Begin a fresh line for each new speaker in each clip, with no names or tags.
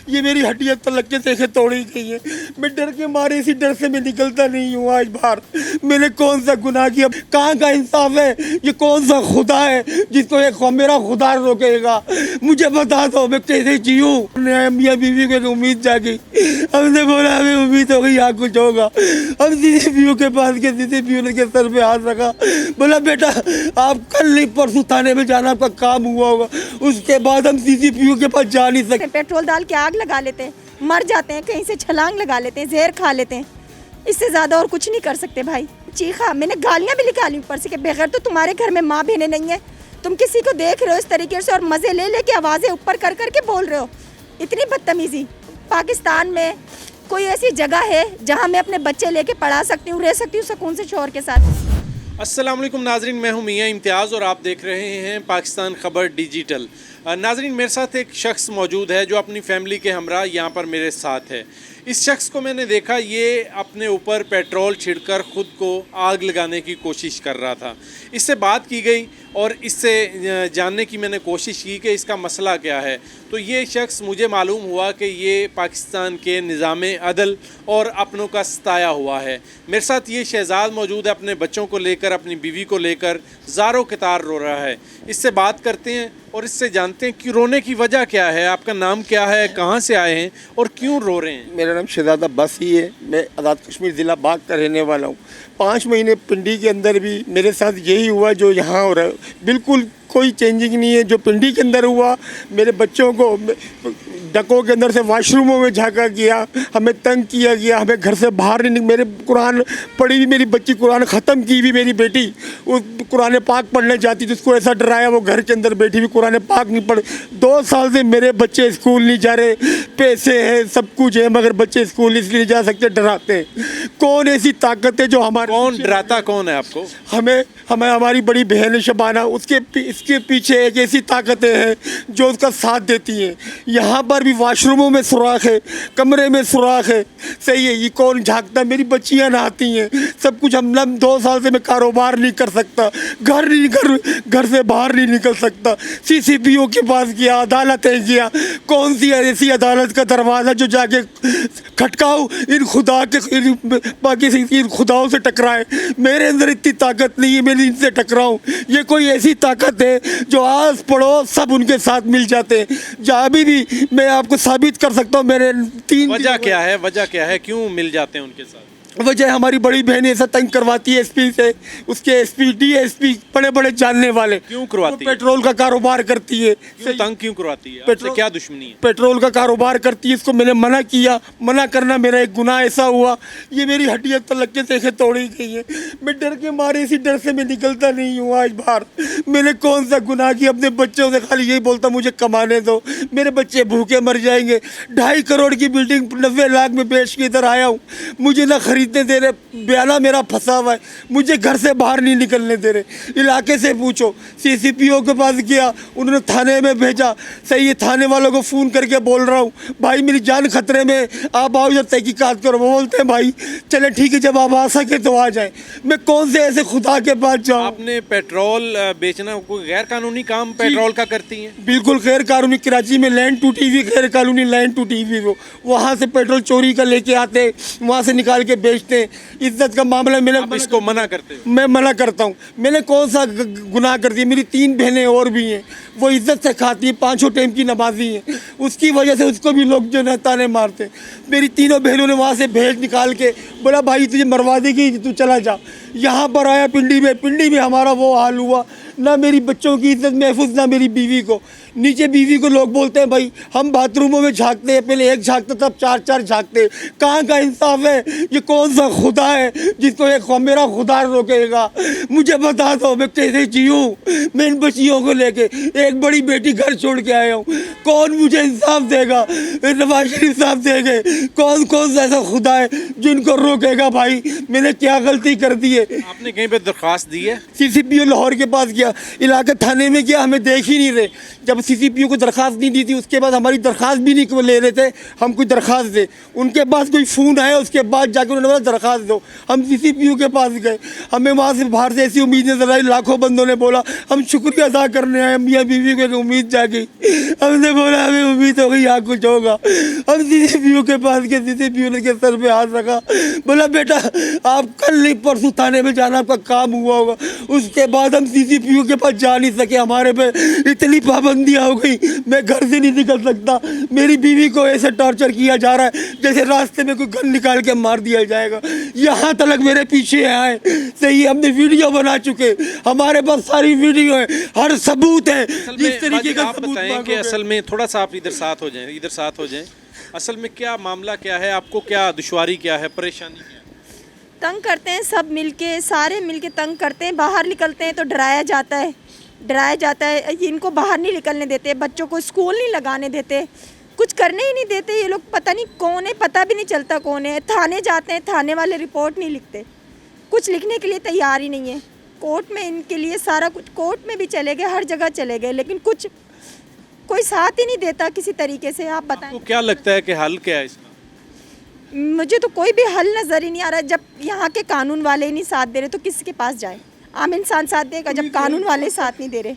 ये मेरी हड्डियाँ तलक के देखे तोड़ी गई है। मैं डर के मारे इसी डर से मैं निकलता नहीं हूँ आज बाहर। मैंने कौन सा गुनाह किया? कहाँ का इंसाफ है? ये कौन सा खुदा है जिसको एक मेरा खुदा रोकेगा? मुझे बता दो मैं कैसे जीऊँ? मियाँ बीवी को उम्मीद जागी, हमने बोला हमें उम्मीद हो गई यहाँ कुछ होगा। हम सीधे पीओ के पास गए, सीधे पीओ ने के सर पे हाथ रखा, बोला बेटा आप कल नहीं परसों थाने में जाना, आपका काम हुआ होगा। उसके बाद हम सीधे पीओ के पास जा नहीं सकते।
पेट्रोल डाल के आग लगा लेते हैं, मर जाते हैं, कहीं से छलांग लगा लेते हैं, जहर खा लेते हैं। इससे ज्यादा और कुछ नहीं कर सकते भाई। चीखा, मैंने गालियां भी निकाली ऊपर से कि बगैर तो तुम्हारे घर में माँ बहनें नहीं है, तुम किसी को देख रहे हो इस तरीके से और मजे ले लेके आवाजें ऊपर कर करके बोल रहे हो। इतनी बदतमीजी। पाकिस्तान में कोई ऐसी जगह है जहां मैं अपने बच्चे लेके पढ़ा सकती हूँ, रह सकती हूँ सुकून से शोहर के साथ।
अस्सलाम वालेकुम नाजरीन, मैं हूं मियां इम्तियाज़ और आप देख रहे हैं पाकिस्तान खबर डिजिटल। नाजरीन, मेरे साथ एक शख्स मौजूद है जो अपनी फैमिली के हमरा यहाँ पर मेरे साथ है। इस शख्स को मैंने देखा, ये अपने ऊपर पेट्रोल छिड़कर ख़ुद को आग लगाने की कोशिश कर रहा था। इससे बात की गई और इससे जानने की मैंने कोशिश की कि इसका मसला क्या है। तो ये शख्स मुझे मालूम हुआ कि ये पाकिस्तान के निज़ाम अदल और अपनों का सताया हुआ है। मेरे साथ ये शहजाद मौजूद है, अपने बच्चों को लेकर, अपनी बीवी को लेकर ज़ारों कतार रो रहा है। इससे बात करते हैं और इससे जानते हैं कि रोने की वजह क्या है। आपका नाम क्या है, कहाँ से आए हैं और क्यों रो रहे हैं?
मेरा नाम शहजाद अब्बास ही है, मैं आज़ाद कश्मीर ज़िला बाग का रहने वाला हूँ। 5 महीने पिंडी के अंदर भी मेरे साथ यही हुआ जो यहाँ हो रहा है। बिल्कुल कोई चेंजिंग नहीं है। जो पिंडी के अंदर हुआ, मेरे बच्चों को डकों के अंदर से वॉशरूमों में झाँका गया, हमें तंग किया गया, हमें घर से बाहर नहीं। मेरे कुरान पढ़ी हुई मेरी बच्ची, कुरान ख़त्म की हुई मेरी बेटी, वो कुरान पाक पढ़ने जाती थी, उसको ऐसा डराया वो घर के अंदर बैठी हुई कुरान पाक नहीं पढ़। 2 साल से मेरे बच्चे स्कूल नहीं जा रहे। पैसे हैं, सब कुछ है, मगर बच्चे स्कूल इसलिए नहीं जा सकते, डराते हैं। कौन ऐसी ताकत है जो हमारे?
कौन डराता कौन है आपको?
हमें हमारी बड़ी बहन है शबाना, इसके पीछे एक ऐसी ताकतें हैं जो उसका साथ देती हैं। यहाँ पर भी वॉशरूमों में सुराख है, कमरे में सुराख है। सही है, ये कौन झांकता? मेरी बच्चियाँ नहाती हैं, सब कुछ। हम 2 साल से मैं कारोबार नहीं कर सकता, घर से बाहर नहीं निकल सकता। CCPO के पास गया, अदालतें गया। कौन सी ऐसी अदालत का दरवाज़ा जो जाके खटकाऊँ? इन खुदा के इन खुदाओं से टकराए। मेरे अंदर इतनी ताकत नहीं है मैं इनसे टकराऊँ। ये कोई ऐसी ताकत है जो आस पड़ोस सब उनके साथ मिल जाते हैं। जहाँ भी मैं आपको साबित कर सकता हूँ। मेरे 3
वजह क्या है? वजह क्या है, क्यों मिल जाते हैं उनके साथ?
वजह हमारी बड़ी बहन ऐसा तंग करवाती है SP से, उसके SP DSP बड़े बड़े जानने वाले।
क्यों करवाती है?
पेट्रोल का कारोबार करती है।
तंग क्यों करवाती है? आपसे क्या दुश्मनी है?
पेट्रोल का कारोबार करती है, इसको मैंने मना किया। मना करना मेरा एक गुनाह ऐसा हुआ, ये मेरी हड्डियाँ तलक के देखे तोड़ी गई है। मैं डर के मारे इसी डर से मैं निकलता नहीं हूँ आज बाहर। मैंने कौन सा गुनाह किया? अपने बच्चों से खाली यही बोलता मुझे कमाने दो, मेरे बच्चे भूखे मर जाएंगे। 2.5 करोड़ की बिल्डिंग 90 लाख में बेच के इधर आया हूँ, मुझे ना खरीदने दे रहे। बयाना मेरा फंसा हुआ है, मुझे घर से बाहर नहीं निकलने दे रहे। इलाके से पूछो, CCPO के पास गया, उन्होंने थाने में भेजा। सही है, थाने वालों को फ़ोन करके बोल रहा हूँ भाई मेरी जान खतरे में, आप आओ, जब तहकीकात करो। वो बोलते हैं भाई चले ठीक है, जब आप आ सके तो आ जाए। मैं कौन से ऐसे खुदा के पास जाऊँ?
आपने पेट्रोल बेचना कोई गैर कानूनी काम पेट्रोल का करती हैं?
बिल्कुल गैर कानूनी। कराची में लैंड टूटी हुई, गैर कानूनी लैंड टूटी हुई, वो वहाँ से पेट्रोल चोरी का लेके आते, वहाँ से निकाल के बेचते। इज्जत का मामला मैंने
इसको मना करते हो?
मैं मना करता हूँ। मैंने कौन सा गुनाह कर दिया? मेरी 3 बहनें और भी हैं, वो इज्जत से खाती हैं, 5 टाइम की नमाजी हैं। उसकी वजह से उसको भी लोग जो है ताने मारते हैं। मेरी तीनों बहनों ने वहाँ से भेज निकाल के बोला भाई तुझे मरवा देगी, तू चला जा। यहाँ पर आया पिंडी में हमारा वो हाल हुआ। ना मेरी बच्चों की इज्जत महफूज, ना मेरी बीवी को। नीचे बीवी को लोग बोलते हैं भाई हम बाथरूमों में झांकते हैं, पहले एक झांकते तब 4 झांकते। कहाँ का इंसाफ है? ये कौन सा खुदा है जिसको एक मेरा खुदा रोकेगा? मुझे बता दो मैं कैसे जीऊँ? मैं इन बच्चियों को लेके, एक बड़ी बेटी घर छोड़ के आया हूँ। कौन मुझे इंसाफ देगा? नवाज शरीफ साहब देंगे? कौन सा ऐसा खुदा है जिनको रोकेगा? भाई मैंने क्या गलती कर दी है?
आपने कहीं पे दरख्वास्त दी है?
CCPO लाहौर के पास गया, इलाके थाने में गया, हमें देख ही नहीं रहे। जब सीसीपीओ को दरख्वास्त नहीं दी थी, उसके बाद हमारी दरख्वास्त भी नहीं ले रहे थे, हम कोई दरख्वास्त दे। उनके पास कोई फ़ोन आया, उसके बाद जाकर उन्होंने बोला दरख्वास्त दो। हम सीसीपीओ के पास गए, हमें वहाँ से बाहर से ऐसी उम्मीद नजर आई, लाखों बंदों ने बोला हम शुक्रिया अदा करने आए, मियाँ बीवी को एक उम्मीद जागी। हमने बोला हमें उम्मीद हो गई यहाँ कुछ होगा। हम सीसीपीओ के पास गए, सीसीपीओ ने के सर पे हाथ रखा, बोला बेटा आप कल नहीं परसों थाने में जाना, आपका काम हुआ होगा। उसके बाद हम सीसीपीओ के पास जा नहीं सके, हमारे पे इतनी पाबंदियाँ हो गई, मैं घर से नहीं निकल सकता। मेरी बीवी को ऐसे टॉर्चर किया जा रहा है जैसे रास्ते में कोई गन निकाल के मार दिया जाएगा। यहाँ तक मेरे पीछे आए, सही हमने वीडियो बना चुके, हमारे पास सारी वीडियो है, हर सबूत है। जिस तरीके का
आप
सबूत
बताएं कि
मांगोगे।
असल में थोड़ा सा आप इधर साथ हो जाएं, इधर साथ हो जाएं। असल में क्या मामला क्या है, आपको क्या दुश्वारी क्या है, परेशानी क्या है?
तंग करते हैं सब मिलके, सारे मिलके तंग करते हैं। बाहर निकलते हैं तो डराया जाता है, डराया जाता है। इनको बाहर नहीं निकलने देते, बच्चों को स्कूल नहीं लगाने देते, कुछ करने ही नहीं देते। ये लोग पता नहीं कौन है, पता भी नहीं चलता कौन है। थाने जाते हैं, थाने वाले रिपोर्ट नहीं लिखते, कुछ लिखने के लिए तैयार ही नहीं है। कोर्ट में इनके लिए सारा कुछ, कोर्ट में भी चले गए, हर जगह चले गए, लेकिन कुछ कोई साथ ही नहीं देता किसी तरीके से। आप बताएं,
आपको क्या लगता है कि हल क्या है इसका?
मुझे तो कोई भी हल नज़र ही नहीं आ रहा। जब यहाँ के कानून वाले ही नहीं साथ दे रहे तो किसके पास जाए? आम इंसान साथ देगा जब कानून वाले साथ नहीं दे रहे।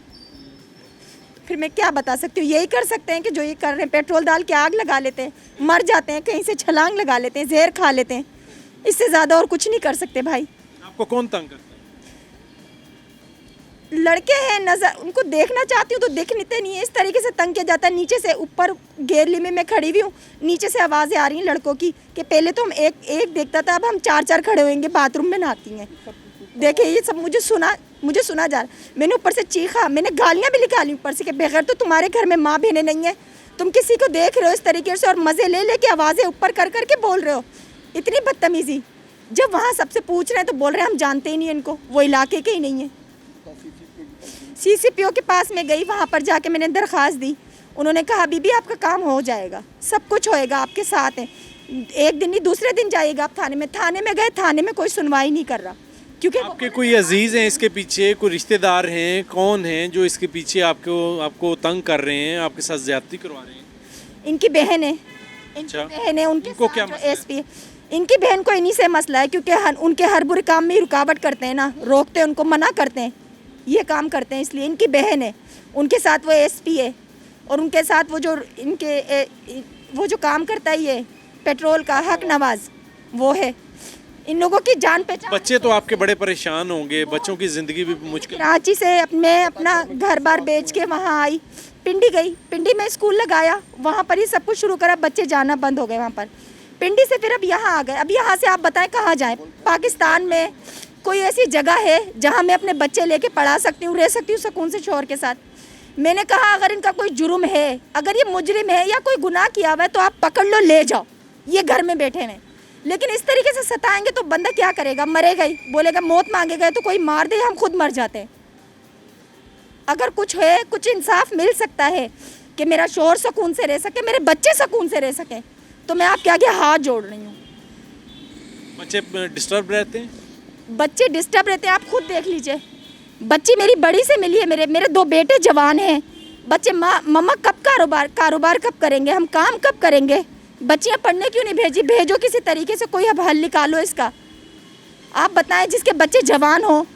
फिर मैं क्या बता सकती हूँ? यही कर सकते हैं कि जो ये कर रहे हैं, पेट्रोल डाल के आग लगा लेते हैं, मर जाते हैं, कहीं से छलांग लगा लेते हैं, जहर खा लेते हैं। इससे ज़्यादा और कुछ नहीं कर सकते भाई।
आपको कौन तंग करता है?
लड़के हैं, नजर उनको देखना चाहती हूँ तो दिखते नहीं है। इस तरीके से तंग किया जाता है। नीचे से ऊपर गेरली में मैं खड़ी हुई हूँ, नीचे से आवाज़ें आ रही हैं लड़कों की कि पहले तो हम एक देखता था, अब हम चार खड़े होंगे, बाथरूम में नहाती हैं। देखिए ये सब मुझे सुना जा रहा। मैंने ऊपर से चीखा, मैंने गालियाँ भी निकाली ऊपर से कि बगैर तो तुम्हारे घर में माँ बहनें नहीं है, तुम किसी को देख रहे हो इस तरीके से और मज़े ले के आवाज़ें ऊपर कर के बोल रहे हो। इतनी बदतमीज़ी। जब वहाँ सबसे पूछ रहे हैं तो बोल रहे हैं हम जानते ही नहीं इनको, वो इलाके के ही नहीं है। सीसीपीओ के पास में गई, वहाँ पर जाके मैंने दरख्वास्त दी। उन्होंने कहा बीबी आपका काम हो जाएगा, सब कुछ होएगा, आपके साथ हैं। एक दिन नहीं दूसरे दिन जाइएगा आप थाने में। थाने में गए, थाने में कोई सुनवाई नहीं कर रहा, क्योंकि
आपके कोई अजीज हैं इसके पीछे, कोई रिश्तेदार हैं, कौन हैं जो इसके पीछे आपको तंग कर रहे हैं, आपके साथ ज्यादती करवा रहे हैं?
इनकी बहन है,
अच्छा।
बहन है, उनके
इनको
साथ
क्या
जो
मसला है?
एसपी है, इनकी बहन को इन्हीं से मसला है, क्योंकि उनके हर बुरे काम में ही रुकावट करते हैं ना, रोकते हैं उनको, मना करते हैं, ये काम करते हैं। इसलिए इनकी बहन है, उनके साथ वो एसपी है, और उनके साथ वो जो काम करता है ये पेट्रोल का हक नवाज, वो है। इन लोगों की जान पहचान।
बच्चे तो आपके बड़े परेशान होंगे, बच्चों की ज़िंदगी भी मुश्किल।
कराची से मैं अपना घर बार बेच के वहाँ आई, पिंडी गई, पिंडी में स्कूल लगाया, वहाँ पर ही सब कुछ शुरू करा, बच्चे जाना बंद हो गए वहाँ पर। पिंडी से फिर अब यहाँ आ गए। अब यहाँ से आप बताएं कहाँ जाएं? पाकिस्तान में कोई ऐसी जगह है जहाँ मैं अपने बच्चे लेके पढ़ा सकती हूँ, रह सकती हूँ सुकून से शोहर के साथ? मैंने कहा अगर इनका कोई जुर्म है, अगर ये मुजरिम है या कोई गुनाह किया हुआ है तो आप पकड़ लो, ले जाओ, ये घर में बैठे हैं। लेकिन इस तरीके से सताएंगे तो बंदा क्या करेगा? मरेगा ही, बोलेगा मौत मांगेगा तो कोई मार दे, हम खुद मर जाते हैं। अगर कुछ है, कुछ इंसाफ मिल सकता है कि मेरा शोहर सुकून से रह सके, मेरे बच्चे सुकून से रह सके, तो मैं आपके आगे हाथ जोड़ रही हूँ।
बच्चे डिस्टर्ब रहते हैं?
बच्चे डिस्टर्ब रहते हैं, आप खुद देख लीजिए। बच्ची मेरी बड़ी से मिली है, मेरे 2 बेटे जवान हैं। बच्चे मम्मा कब कारोबार कब करेंगे, हम काम कब करेंगे? बच्चियां पढ़ने क्यों नहीं भेजी? भेजो किसी तरीके से, कोई अब हल निकालो इसका। आप बताएं, जिसके बच्चे जवान हो,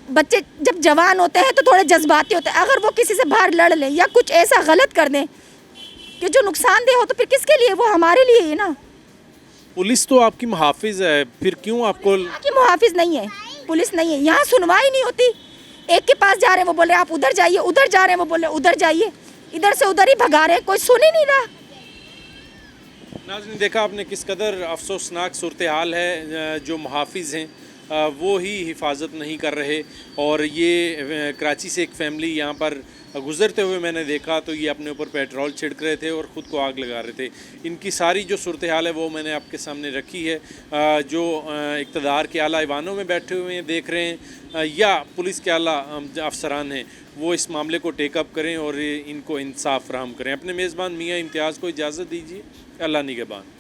बच्चे जब जवान होते हैं तो थोड़े जज्बाती होते हैं, अगर वो किसी से बाहर लड़ लें या कुछ ऐसा गलत कर दें कि जो नुकसानदेह हो, तो फिर किसके लिए? वो हमारे लिए ही ना।
पुलिस तो आपकी मुहाफिज है, फिर क्यों आपको?
कि मुहाफिज नहीं है, पुलिस नहीं है, यहाँ सुनवाई नहीं होती। एक के पास जा रहे हैं, वो बोल रहे हैं आप उधर जाइए, उधर जा रहे हैं, वो बोल रहे हैं उधर जाइए, इधर से उधर ही भगा रहे हैं, कोई सुन ही नहीं रहा।
नाज़रीन, देखा आपने किस कदर अफसोसनाक सूरत हाल है। जो मुहाफिज हैं वो ही हिफाजत नहीं कर रहे, और ये कराची से एक फैमिली यहाँ पर गुज़रते हुए मैंने देखा तो ये अपने ऊपर पेट्रोल छिड़क रहे थे और ख़ुद को आग लगा रहे थे। इनकी सारी जो सूरत हाल है वो मैंने आपके सामने रखी है। जो इक़्तिदार के आला ईवानों में बैठे हुए हैं देख रहे हैं, या पुलिस के आला अफसरान हैं, वो इस मामले को टेकअप करें और इनको इंसाफ फराहम करें। अपने मेज़बान मियाँ इम्तियाज़ को इजाज़त दीजिए। अल्लाह निगहबान।